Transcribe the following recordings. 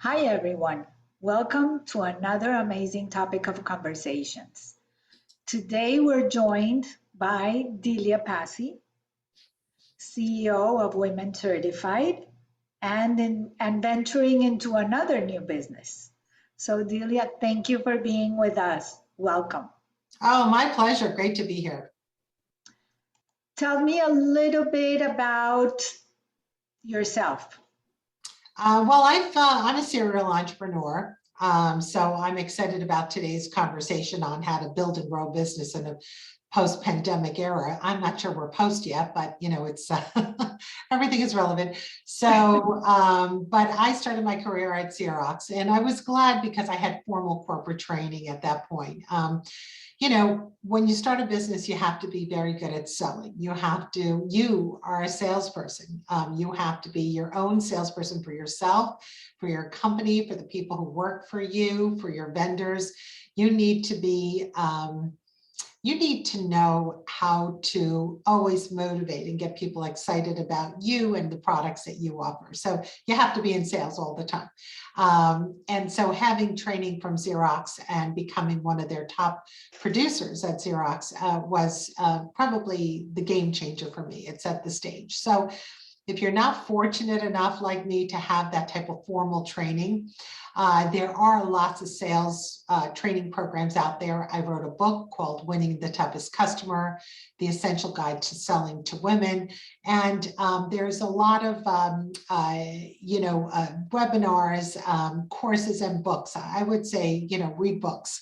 Hi, everyone. Welcome to another amazing topic of conversations. Today, we're joined by Delia Passi, CEO of Women Certified, and venturing into another new business. So, Delia, thank you for being with us. Welcome. Oh, my pleasure. Great to be here. Tell me a little bit about yourself. I'm a serial entrepreneur. So I'm excited about today's conversation on how to build and grow business in a post-pandemic era. I'm not sure we're post yet, but it's everything is relevant. So, but I started my career at Xerox, and I was glad because I had formal corporate training at that point. When you start a business, you have to be very good at selling. You are a salesperson. You have to be your own salesperson for yourself, for your company, for the people who work for you, for your vendors. You need to be, you need to know how to always motivate and get people excited about you and the products that you offer. So you have to be in sales all the time. And so having training from Xerox and becoming one of their top producers at Xerox was probably the game changer for me. It set the stage. So if you're not fortunate enough like me to have that type of formal training, there are lots of sales training programs out there. I wrote a book called Winning the Toughest Customer, The Essential Guide to Selling to Women. And there's a lot of, webinars, courses and books. I would say, read books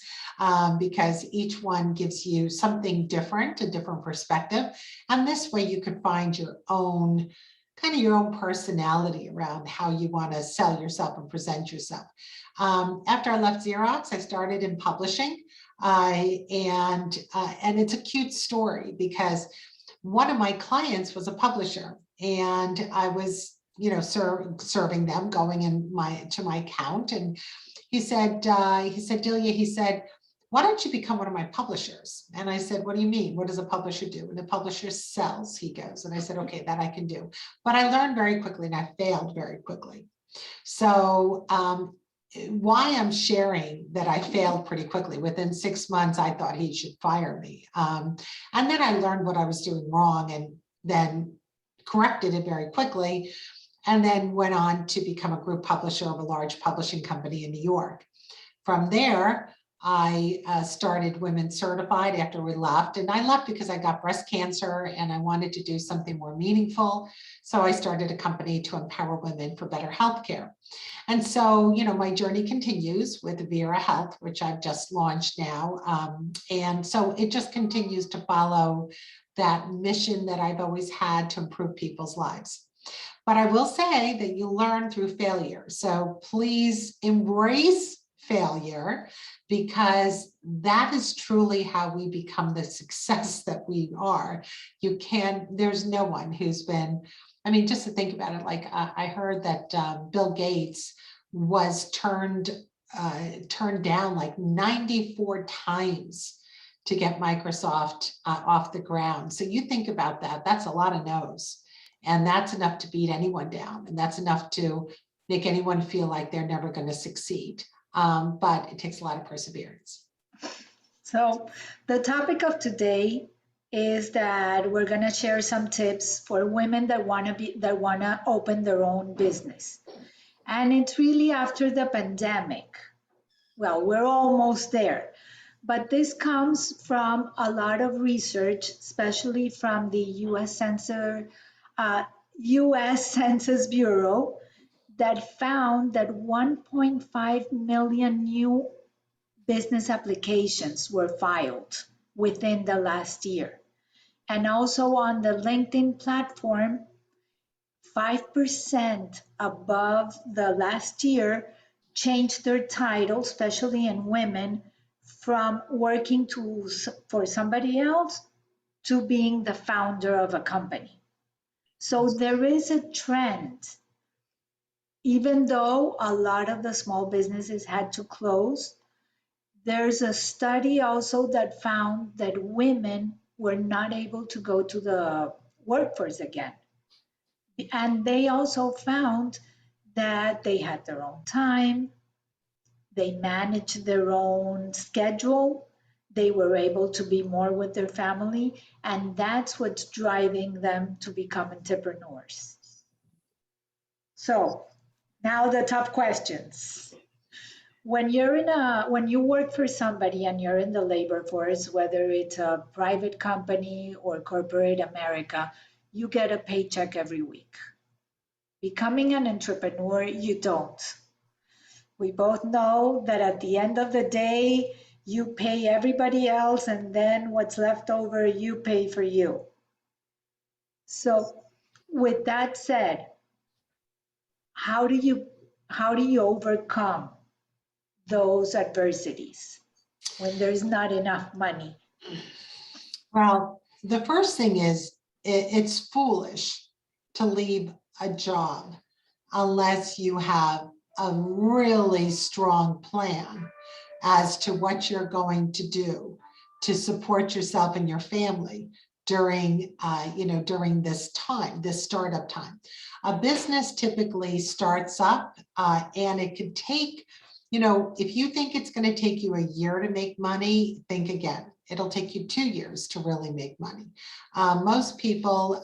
because each one gives you something different, a different perspective. And this way you can find your own personality around how you want to sell yourself and present yourself. After I left Xerox, I started in publishing, and it's a cute story because one of my clients was a publisher, and I was, serving them, going in to my account, and he said, Delia, why don't you become one of my publishers? And I said, what do you mean? What does a publisher do? And the publisher sells, he goes. And I said, okay, that I can do. But I learned very quickly and I failed very quickly. So why I'm sharing that I failed pretty quickly, within 6 months, I thought he should fire me. And then I learned what I was doing wrong and then corrected it very quickly. And then went on to become a group publisher of a large publishing company in New York. From there, I started Women Certified after we left, and I left because I got breast cancer and I wanted to do something more meaningful. So I started a company to empower women for better healthcare. And so, my journey continues with Vera Health, which I've just launched now. And so it just continues to follow that mission that I've always had to improve people's lives. But I will say that you learn through failure. So please embrace failure, because that is truly how we become the success that we are. There's no one who's been, just to think about it, like I heard that Bill Gates was turned down like 94 times to get Microsoft off the ground. So you think about that, that's a lot of no's. And that's enough to beat anyone down. And that's enough to make anyone feel like they're never going to succeed. But it takes a lot of perseverance. So the topic of today is that we're going to share some tips for women that want to open their own business. And it's really after the pandemic. Well, we're almost there. But this comes from a lot of research, especially from the US Census Bureau, that found that 1.5 million new business applications were filed within the last year. And also on the LinkedIn platform, 5% above the last year changed their title, especially in women, from working for somebody else to being the founder of a company. So there is a trend. Even though a lot of the small businesses had to close, there's a study also that found that women were not able to go to the workforce again. And they also found that they had their own time, they managed their own schedule, they were able to be more with their family, and that's what's driving them to become entrepreneurs. So now the tough questions. When you work for somebody and you're in the labor force, whether it's a private company or corporate America, you get a paycheck every week. Becoming an entrepreneur, you don't. We both know that at the end of the day, you pay everybody else, and then what's left over, you pay for you. So, with that said, how do you overcome those adversities when there's not enough money? Well, the first thing is it's foolish to leave a job unless you have a really strong plan as to what you're going to do to support yourself and your family during, during this time, this startup time. A business typically starts up and it could take, if you think it's going to take you a year to make money, think again. It'll take you 2 years to really make money. Most people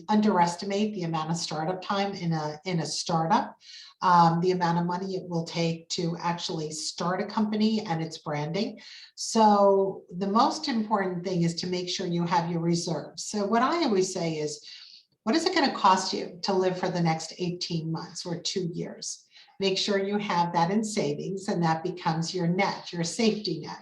underestimate the amount of startup time in a startup, the amount of money it will take to actually start a company and its branding. So the most important thing is to make sure you have your reserves. So what I always say is, what is it going to cost you to live for the next 18 months or 2 years? Make sure you have that in savings, and that becomes your net, your safety net,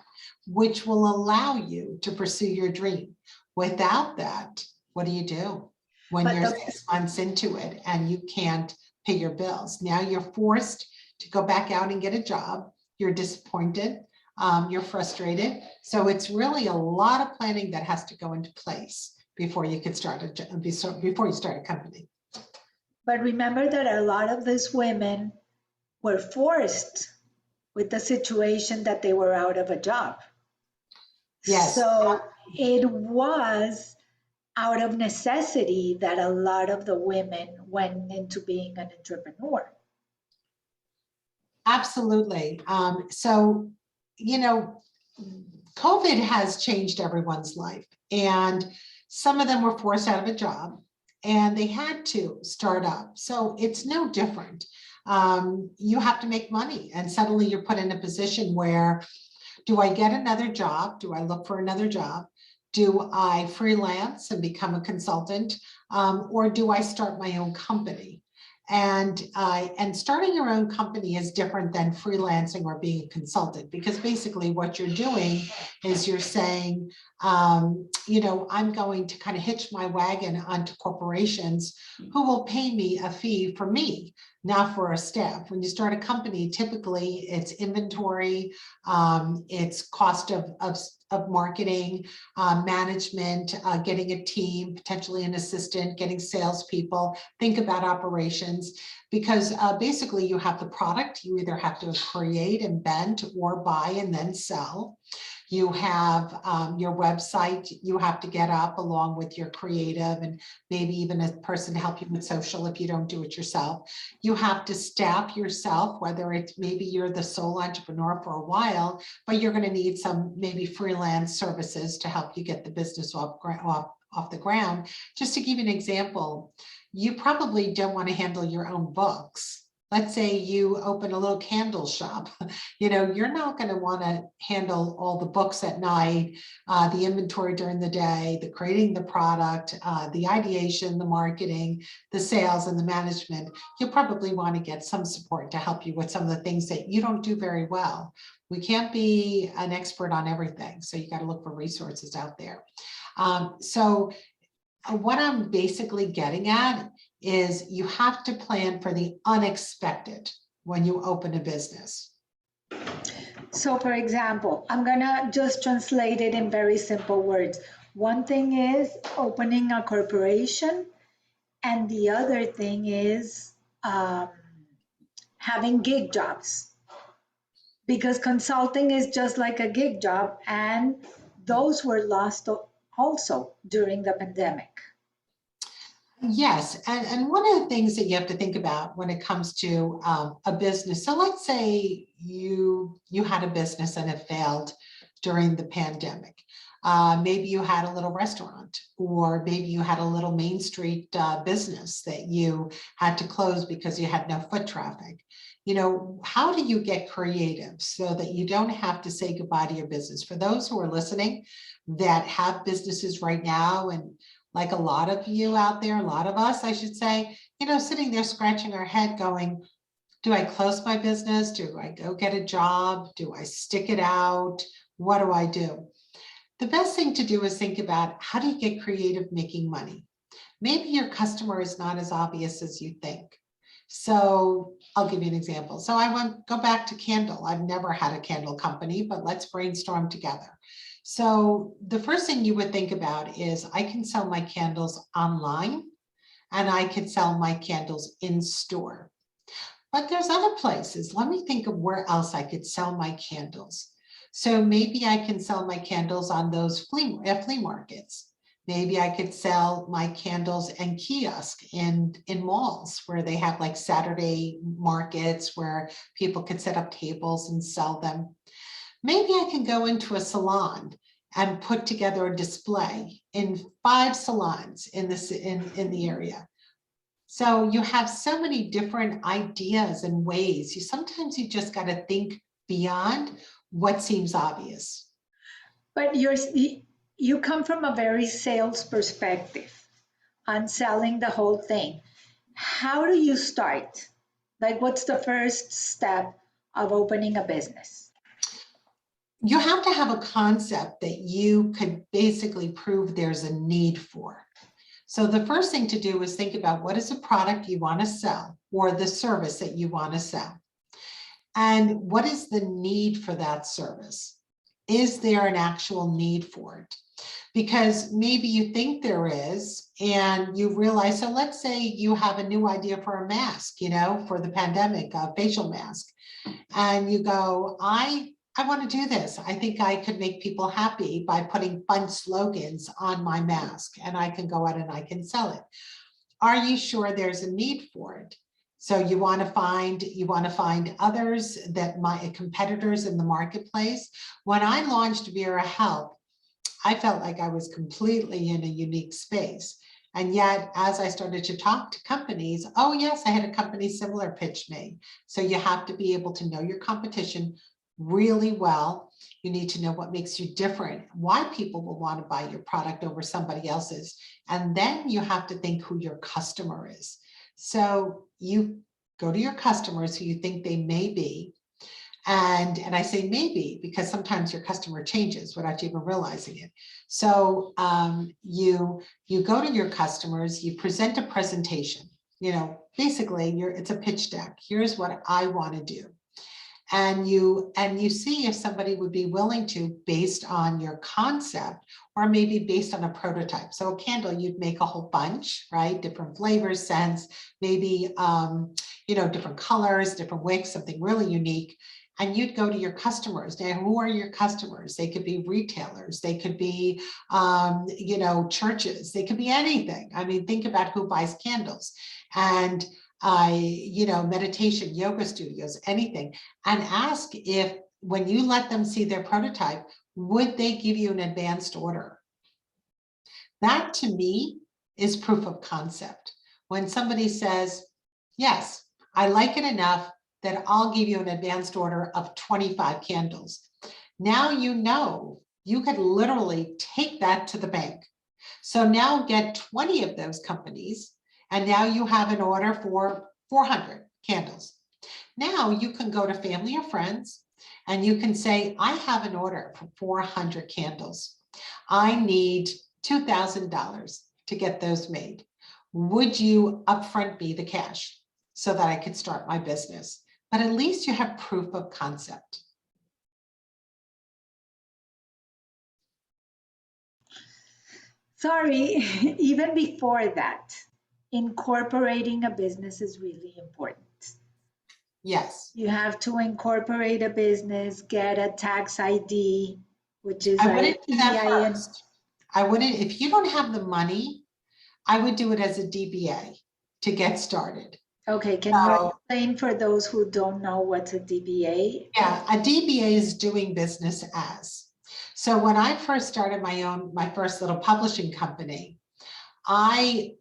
which will allow you to pursue your dream. Without that, what do you do when you're 6 months into it and you can't pay your bills? Now you're forced to go back out and get a job. You're disappointed. You're frustrated. So it's really a lot of planning that has to go into place before you can start before you start a company. But remember that a lot of these women were forced with the situation that they were out of a job. Yes. So it was out of necessity that a lot of the women went into being an entrepreneur. Absolutely. So, COVID has changed everyone's life, and some of them were forced out of a job and they had to start up. So it's no different. You have to make money, and suddenly you're put in a position where, do I get another job? Do I look for another job? Do I freelance and become a consultant? Or do I start my own company? And starting your own company is different than freelancing or being a consultant, because basically what you're doing is you're saying, I'm going to kind of hitch my wagon onto corporations who will pay me a fee for me, not for a staff. When you start a company, typically it's inventory, it's cost of marketing, management, getting a team, potentially an assistant, getting salespeople, think about operations, because basically you have the product, you either have to create, invent, or buy and then sell. You have your website you have to get up along with your creative, and maybe even a person to help you with social if you don't do it yourself. You have to staff yourself, whether it's maybe you're the sole entrepreneur for a while, but you're going to need some maybe freelance services to help you get the business off the ground. Just to give you an example, you probably don't want to handle your own books. Let's say you open a little candle shop, you're not going to want to handle all the books at night, the inventory during the day, the creating the product, the ideation, the marketing, the sales, and the management. You'll probably want to get some support to help you with some of the things that you don't do very well. We can't be an expert on everything, so you got to look for resources out there. So what I'm basically getting at is you have to plan for the unexpected when you open a business. So for example, I'm gonna just translate it in very simple words. One thing is opening a corporation, and the other thing is having gig jobs. Because consulting is just like a gig job, and those were lost also during the pandemic. Yes, and one of the things that you have to think about when it comes to a business. So let's say you had a business and it failed during the pandemic. Maybe you had a little restaurant, or maybe you had a little Main Street business that you had to close because you had no foot traffic. You know, how do you get creative so that you don't have to say goodbye to your business? For those who are listening that have businesses right now, and like a lot of you out there, a lot of us, I should say, you know, sitting there scratching our head going, do I close my business? Do I go get a job? Do I stick it out? What do I do? The best thing to do is think about, how do you get creative making money? Maybe your customer is not as obvious as you think. So I'll give you an example. So I want go back to candle. I've never had a candle company, but let's brainstorm together. So the first thing you would think about is, I can sell my candles online and I could sell my candles in store. But there's other places. Let me think of where else I could sell my candles. So maybe I can sell my candles on those flea markets. Maybe I could sell my candles and kiosk in malls where they have like Saturday markets where people could set up tables and sell them. Maybe I can go into a salon and put together a display in 5 salons in the area. So you have so many different ideas and ways. Sometimes you just got to think beyond what seems obvious. But you come from a very sales perspective on selling the whole thing. How do you start? Like, what's the first step of opening a business? You have to have a concept that you could basically prove there's a need for. So the first thing to do is think about, what is the product you want to sell or the service that you want to sell? And what is the need for that service? Is there an actual need for it? Because maybe you think there is, and you realize, so let's say you have a new idea for a mask, you know, for the pandemic, a facial mask. And you go, I want to do this. I think I could make people happy by putting fun slogans on my mask, and I can go out and I can sell it. Are you sure there's a need for it? So you want to find others, that my competitors in the marketplace. When I launched Vera Health, I felt like I was completely in a unique space. And yet, as I started to talk to companies, oh yes, I had a company similar pitch me. So you have to be able to know your competition really well. You need to know what makes you different, why people will want to buy your product over somebody else's. And then you have to think who your customer is. So you go to your customers who you think they may be. And I say maybe because sometimes your customer changes without you even realizing it. So you go to your customers, you present a presentation, you know, basically it's a pitch deck. Here's what I want to do. And you see if somebody would be willing to, based on your concept, or maybe based on a prototype. So a candle, you'd make a whole bunch, right? Different flavors, scents, maybe, you know, different colors, different wicks, something really unique. And you'd go to your customers. Now, who are your customers? They could be retailers. They could be, you know, churches. They could be anything. I mean, think about who buys candles. And you know, meditation, yoga studios, anything, and ask if, when you let them see their prototype, would they give you an advanced order? That to me is proof of concept. When somebody says, yes, I like it enough that I'll give you an advanced order of 25 candles. Now you know you could literally take that to the bank. So now get 20 of those companies, and now you have an order for 400 candles. Now you can go to family or friends and you can say, I have an order for 400 candles. I need $2,000 to get those made. Would you upfront me the cash so that I could start my business? But at least you have proof of concept. Sorry, even before that, incorporating a business is really important. Yes. You have to incorporate a business, get a tax ID, which is I a wouldn't do that EIN. first. I wouldn't, if you don't have the money, I would do it as a DBA to get started. Okay, can you So, explain for those who don't know what's a DBA? yeah, a DBA is doing business as. So when I first started my first little publishing company, I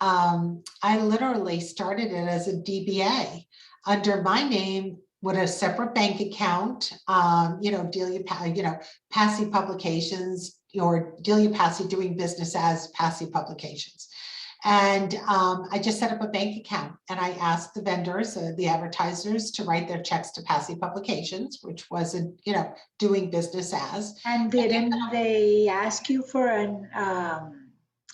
literally started it as a DBA under my name with a separate bank account, Passi Publications, or Delia Passi doing business as Passi Publications. And I just set up a bank account and I asked the vendors, the advertisers, to write their checks to Passi Publications, which wasn't, doing business as. And didn't they ask you for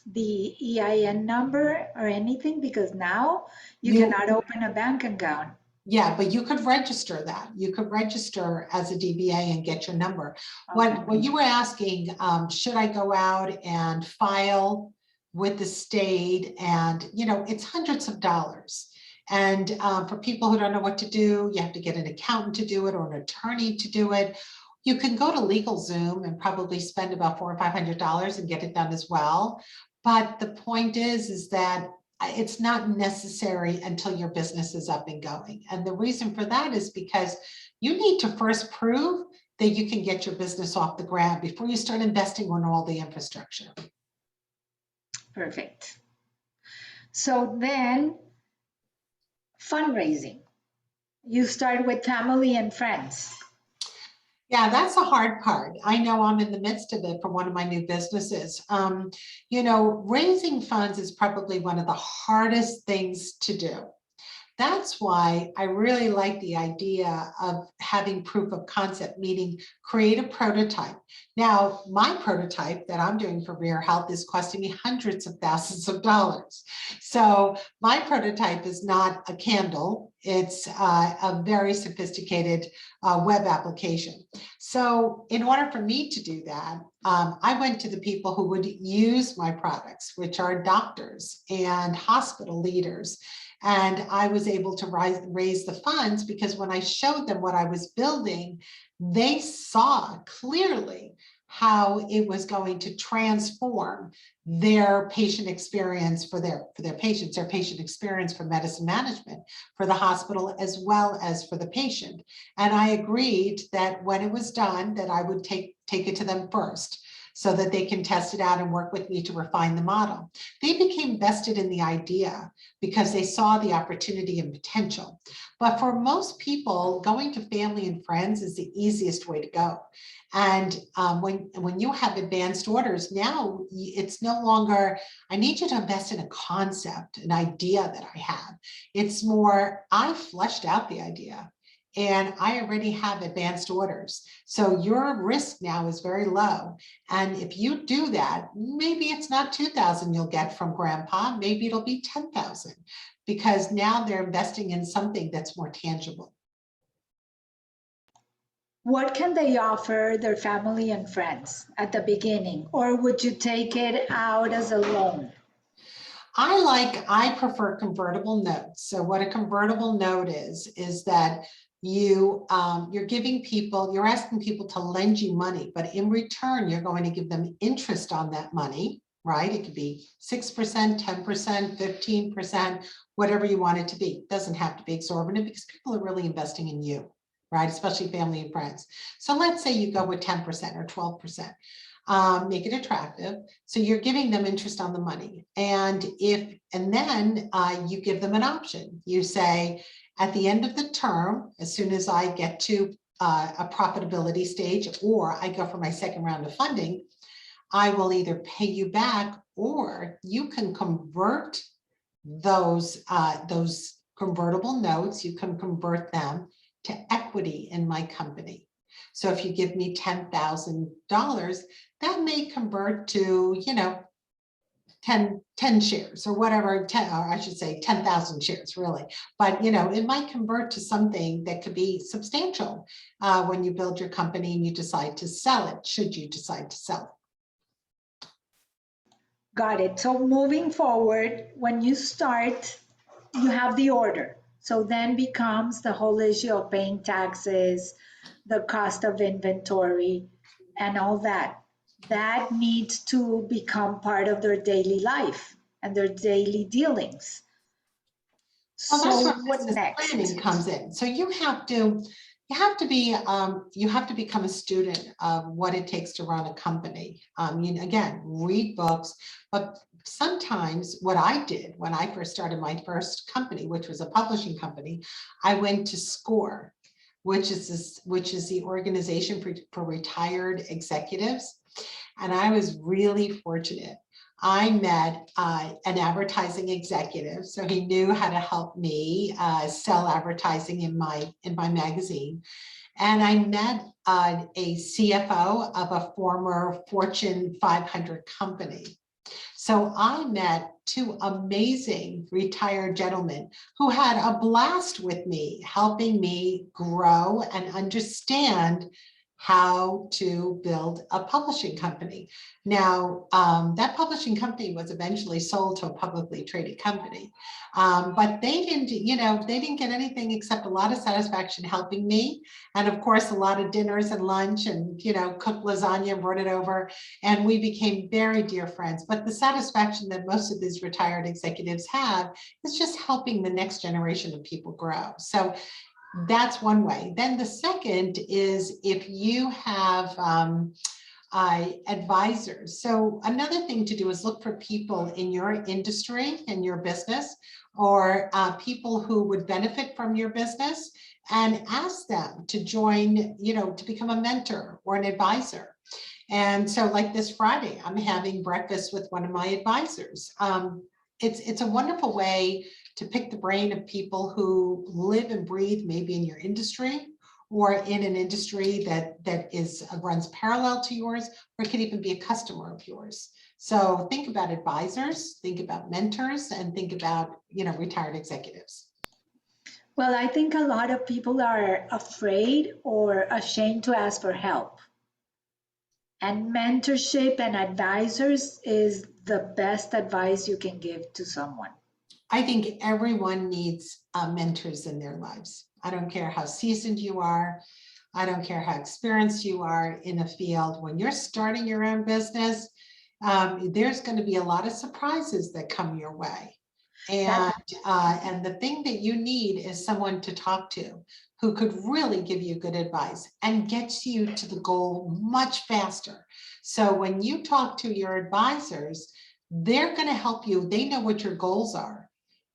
the EIN number or anything? Because now you You, cannot open a bank account. yeah, but you could register that. You could register as a DBA and get your number. Okay. When you were asking, should I go out and file with the state? And, it's hundreds of dollars. And for people who don't know what to do, you have to get an accountant to do it or an attorney to do it. You can go to LegalZoom and probably spend about $400 or $500 and get it done as well. But the point is that it's not necessary until your business is up and going. And the reason for that is because you need to first prove that you can get your business off the ground before you start investing in all the infrastructure. Perfect. So then fundraising. You start with family and friends. Yeah, that's the hard part. I know I'm in the midst of it for one of my new businesses. Raising funds is probably one of the hardest things to do. That's why I really like the idea of having proof of concept, meaning create a prototype. Now, my prototype that I'm doing for Rear Health is costing me hundreds of thousands of dollars. So my prototype is not a candle. It's a very sophisticated web application. So in order for me to do that, I went to the people who would use my products, which are doctors and hospital leaders. And I was able to raise the funds because when I showed them what I was building, they saw clearly how it was going to transform their patient experience for their patients, their patient experience for medicine management, for the hospital, as well as for the patient. And I agreed that when it was done, that I would take it to them first, so that they can test it out and work with me to refine the model. They became vested in the idea because they saw the opportunity and potential. But for most people, going to family and friends is the easiest way to go. And when you have advanced orders, now it's no longer, I need you to invest in a concept, an idea that I have. It's more, I fleshed out the idea. And I already have advanced orders. So your risk now is very low. And if you do that, maybe it's not 2,000 you'll get from grandpa, maybe it'll be 10,000, because now they're investing in something that's more tangible. What can they offer their family and friends at the beginning? Or would you take it out as a loan? I prefer convertible notes. So what a convertible note is that you're asking people to lend you money, but in return, you're going to give them interest on that money, right? It could be 6%, 10%, 15%, whatever you want it to be. It doesn't have to be exorbitant because people are really investing in you, right? Especially family and friends. So let's say you go with 10% or 12%. Make it attractive. So you're giving them interest on the money. And then you give them an option. You say, at the end of the term, as soon as I get to a profitability stage, or I go for my second round of funding, I will either pay you back, or you can convert those convertible notes, you can convert them to equity in my company. So if you give me $10,000, that may convert to, 10 shares or whatever, or I should say 10,000 shares really. But, it might convert to something that could be substantial when you build your company and you decide to sell it, should you decide to sell it. Got it. So moving forward, when you start, you have the order. So then becomes the whole issue of paying taxes, the cost of inventory, and all that. That needs to become part of their daily life. and their daily dealings. Well, that's So where what business planning next? comes in. So you have to become a student of what it takes to run a company. Again, read books, but sometimes what I did when I first started my first company, which was a publishing company, I went to SCORE, which is the organization for retired executives. And I was really fortunate. I met an advertising executive, so he knew how to help me sell advertising in my magazine. And I met a CFO of a former Fortune 500 company. So I met two amazing retired gentlemen who had a blast with me, helping me grow and understand how to build a publishing company. Now, that publishing company was eventually sold to a publicly traded company, but they didn't get anything except a lot of satisfaction helping me, and of course, a lot of dinners and lunch, and cooked lasagna and brought it over, and we became very dear friends. But the satisfaction that most of these retired executives have is just helping the next generation of people grow. So that's one way. Then the second is if you have advisors. So another thing to do is look for people in your industry and your business, or people who would benefit from your business, and ask them to join, to become a mentor or an advisor. And so like this Friday, I'm having breakfast with one of my advisors. It's a wonderful way to pick the brain of people who live and breathe maybe in your industry, or in an industry that runs parallel to yours, or it could even be a customer of yours. So think about advisors, think about mentors, and think about retired executives. Well, I think a lot of people are afraid or ashamed to ask for help. And mentorship and advisors is the best advice you can give to someone. I think everyone needs mentors in their lives. I don't care how seasoned you are. I don't care how experienced you are in a field. When you're starting your own business, there's going to be a lot of surprises that come your way. That And the thing that you need is someone to talk to who could really give you good advice and gets you to the goal much faster. So when you talk to your advisors, they're going to help you. They know what your goals are,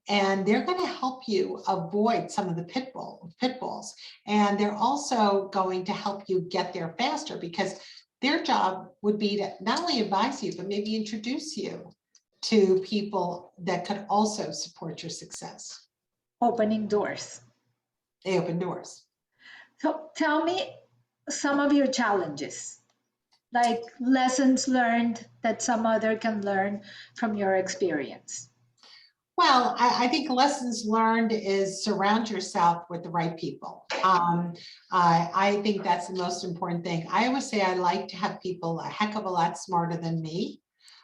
and they're going to help you avoid some of the pitfalls. And they're also going to help you get there faster, because their job would be to not only advise you, but maybe introduce you to people that could also support your success. opening doors. They open doors. So tell me some of your challenges, like lessons learned that some other can learn from your experience. Well, I think lessons learned is surround yourself with the right people. I think that's the most important thing. I always say I like to have people a heck of a lot smarter than me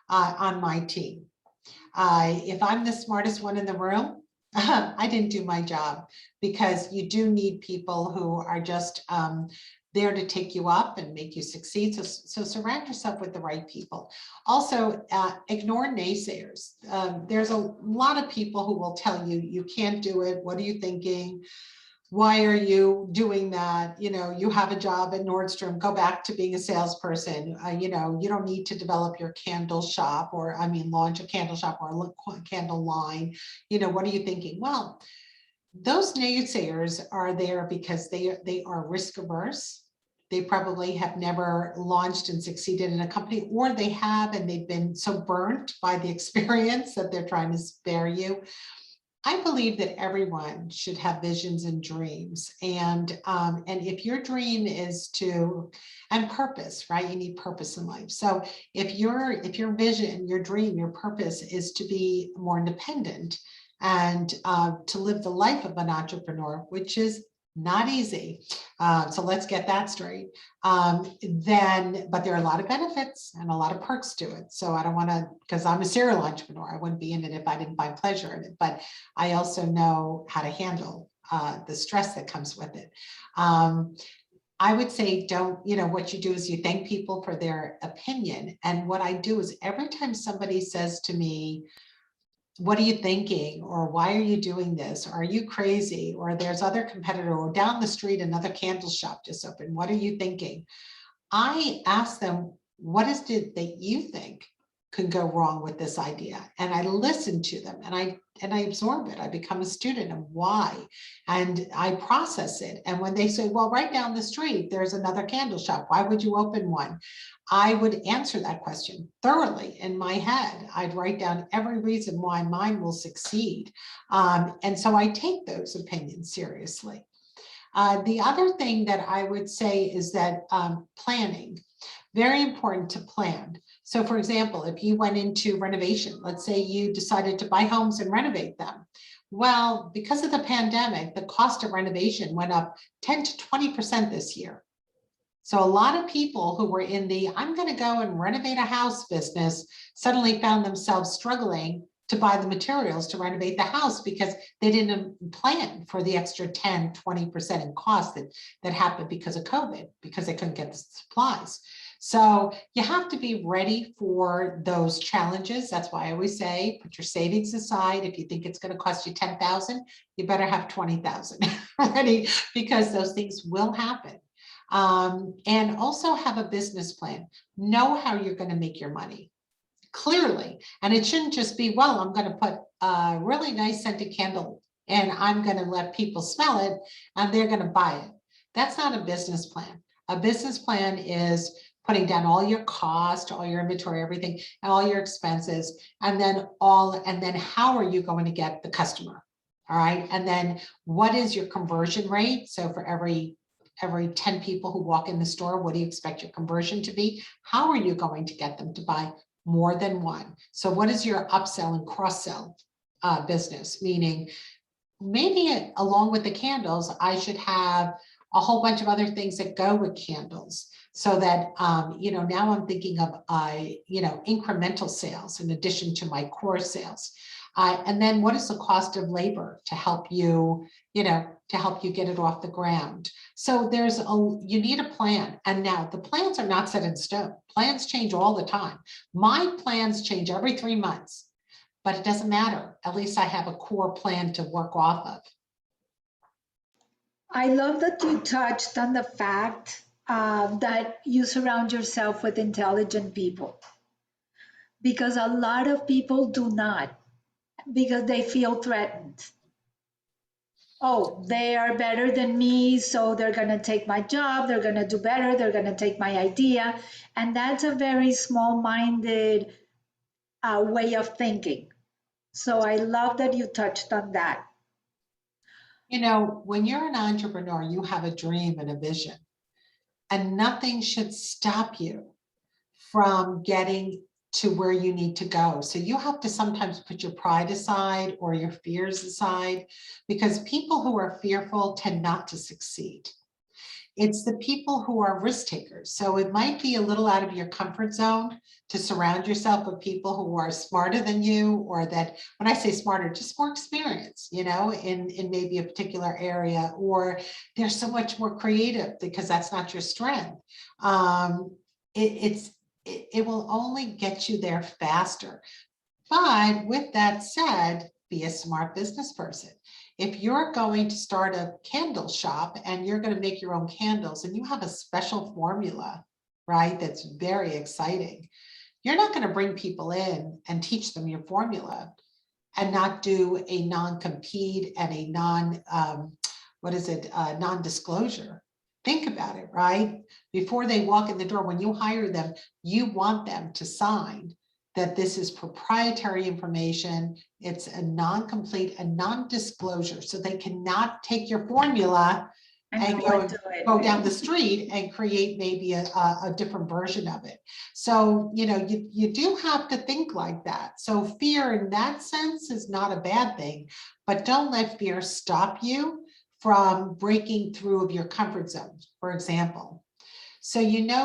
on my team. If I'm the smartest one in the room, I didn't do my job, because you do need people who are just there to take you up and make you succeed. So surround yourself with the right people. Also, ignore naysayers. There's a lot of people who will tell you, you can't do it. What are you thinking? Why are you doing that? You have a job at Nordstrom, go back to being a salesperson. You don't need to develop your candle shop, or launch a candle shop or a candle line. What are you thinking? Well, those naysayers are there because they are risk averse. They probably have never launched and succeeded in a company, or they have and they've been so burnt by the experience that they're trying to spare you. I believe that everyone should have visions and dreams, and if your dream is and purpose, right? You need purpose in life. So if your vision, your dream, your purpose is to be more independent and to live the life of an entrepreneur, which is not easy. So let's get that straight. But there are a lot of benefits and a lot of perks to it. So I don't want to, because I'm a serial entrepreneur, I wouldn't be in it if I didn't find pleasure in it. But I also know how to handle the stress that comes with it. I would say what you do is you thank people for their opinion. And what I do is every time somebody says to me, what are you thinking? Or why are you doing this? Are you crazy? Or there's other competitor, or down the street, another candle shop just opened. What are you thinking? I ask them, what is it that you think could go wrong with this idea? And I listen to them, and I absorb it. I become a student of why, and I process it. And when they say, well, right down the street, there's another candle shop, why would you open one? I would answer that question thoroughly in my head. I'd write down every reason why mine will succeed. And so I take those opinions seriously. The other thing that I would say is that planning, very important to plan. So for example, if you went into renovation, let's say you decided to buy homes and renovate them. Well, because of the pandemic, the cost of renovation went up 10 to 20% this year. So a lot of people who were in the I'm going to go and renovate a house business suddenly found themselves struggling to buy the materials to renovate the house because they didn't plan for the extra 10, 20% in cost that happened because of COVID, because they couldn't get the supplies. So you have to be ready for those challenges. That's why I always say, put your savings aside. If you think it's going to cost you 10,000, you better have 20,000 ready, because those things will happen. And also have a business plan. Know how you're going to make your money clearly. And it shouldn't just be, well, I'm going to put a really nice scented candle and I'm going to let people smell it and they're going to buy it. That's not a business plan. A business plan is putting down all your cost, all your inventory, everything, and all your expenses, and then how are you going to get the customer? All right. And then what is your conversion rate? So for every 10 people who walk in the store, what do you expect your conversion to be? How are you going to get them to buy more than one? So what is your upsell and cross-sell business? Meaning, maybe along with the candles, I should have a whole bunch of other things that go with candles, so that now I'm thinking of incremental sales in addition to my core sales. And then what is the cost of labor to help you, get it off the ground? So you need a plan. And now the plans are not set in stone. Plans change all the time. My plans change every 3 months, but it doesn't matter. At least I have a core plan to work off of. I love that you touched on the fact that you surround yourself with intelligent people, because a lot of people do not, because they feel threatened. Oh, they are better than me, so they're going to take my job, they're going to do better, they're going to take my idea. And that's a very small minded way of thinking. So I love that you touched on that. When you're an entrepreneur, you have a dream and a vision, and nothing should stop you from getting to where you need to go. So you have to sometimes put your pride aside or your fears aside, because people who are fearful tend not to succeed. It's the people who are risk takers. So it might be a little out of your comfort zone to surround yourself with people who are smarter than you, or that, when I say smarter, just more experience, in maybe a particular area, or they're so much more creative because that's not your strength. It will only get you there faster. But with that said, be a smart business person. If you're going to start a candle shop and you're going to make your own candles and you have a special formula, right, that's very exciting, you're not going to bring people in and teach them your formula and not do a non-compete and a non-disclosure. Think about it, right? Before they walk in the door, when you hire them, you want them to sign that this is proprietary information, it's a non-complete and non-disclosure, so they cannot take your formula and go down the street and create maybe a different version of it. So, you do have to think like that. So fear in that sense is not a bad thing, but don't let fear stop you from breaking through of your comfort zone, for example. So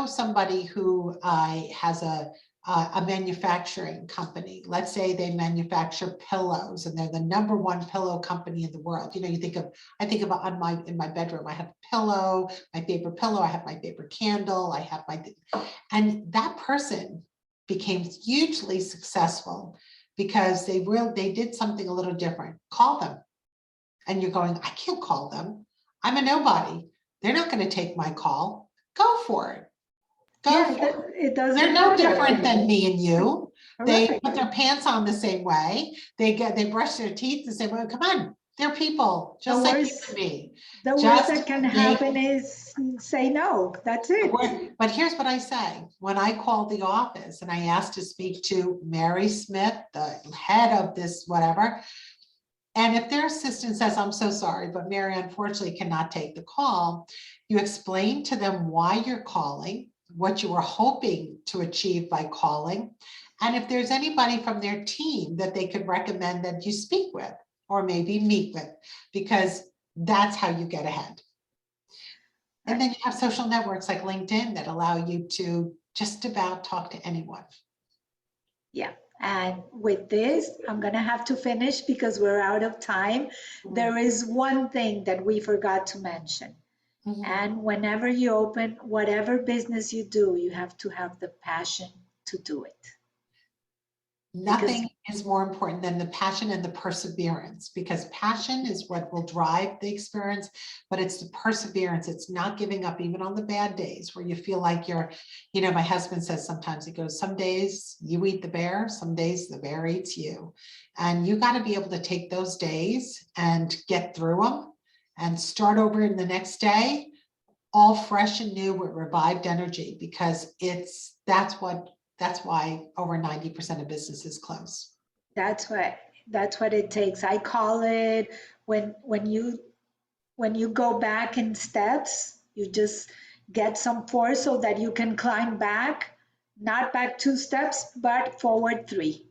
somebody who has a manufacturing company. Let's say they manufacture pillows and they're the #1 pillow company in the world. I think of in my bedroom, I have a pillow, my favorite pillow, I have my favorite candle, I have and that person became hugely successful because they did something a little different. Call them. And you're going, I can't call them. I'm a nobody. They're not going to take my call. Go for it. Go for it. It doesn't They're no matter. different than me and you. They Right. put their pants on the same way. They brush their teeth the same way. Come on, they're people, just like you and me. The worst that can happen is say no. That's it. But here's what I say. When I called the office and I asked to speak to Mary Smith, the head of this whatever, and if their assistant says, I'm so sorry, but Mary unfortunately cannot take the call, you explain to them why you're calling, what you were hoping to achieve by calling, and if there's anybody from their team that they could recommend that you speak with or maybe meet with, because that's how you get ahead. And then you have social networks like LinkedIn that allow you to just about talk to anyone. Yeah. And with this, I'm going to have to finish because we're out of time. There is one thing that we forgot to mention. And whenever you open whatever business you do, you have to have the passion to do it. Nothing is more important than the passion and the perseverance, because passion is what will drive the experience, but it's the perseverance. It's not giving up even on the bad days where you feel like you're, my husband says sometimes, he goes, some days you eat the bear, some days the bear eats you. And you got to be able to take those days and get through them and start over in the next day, all fresh and new with revived energy, because that's why over 90% of businesses close. That's what it takes. I call it when you go back in steps, you just get some force so that you can climb back, not back 2 steps, but forward 3.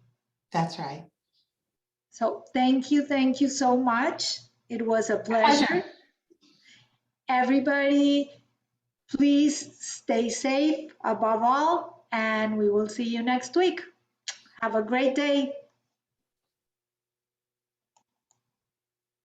That's right. So thank you so much. It was a pleasure. Everybody, please stay safe above all, and we will see you next week. Have a great day.